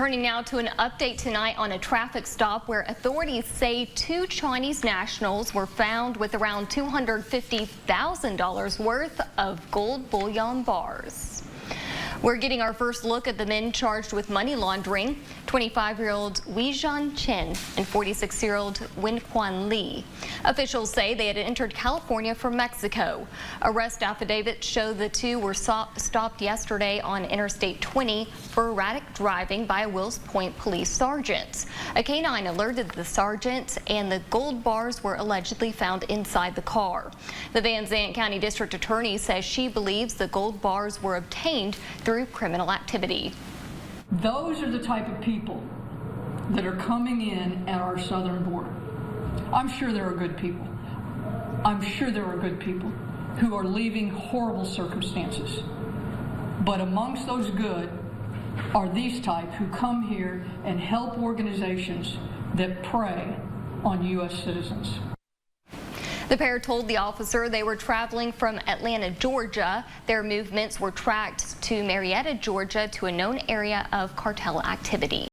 Turning now to an update tonight on a traffic stop where authorities say two Chinese nationals were found with around $250,000 worth of gold bullion bars. We're getting our first look at the men charged with money laundering, 25-year-old Weijian Chen and 46-year-old Wenquan Li. Officials say they had entered California from Mexico. Arrest affidavits show the two were stopped yesterday on Interstate 20 for erratic driving by a Wills Point police sergeant. A canine alerted the sergeant, and the gold bars were allegedly found inside the car. The Van Zandt County District Attorney says she believes the gold bars were obtained through criminal activity. Those are the type of people that are coming in at our southern border. I'm sure there are good people. I'm sure there are good people who are leaving horrible circumstances. But amongst those good are these type who come here and help organizations that prey on U.S. citizens. The pair told the officer they were traveling from Atlanta, Georgia. Their movements were tracked to Marietta, Georgia, to a known area of cartel activity.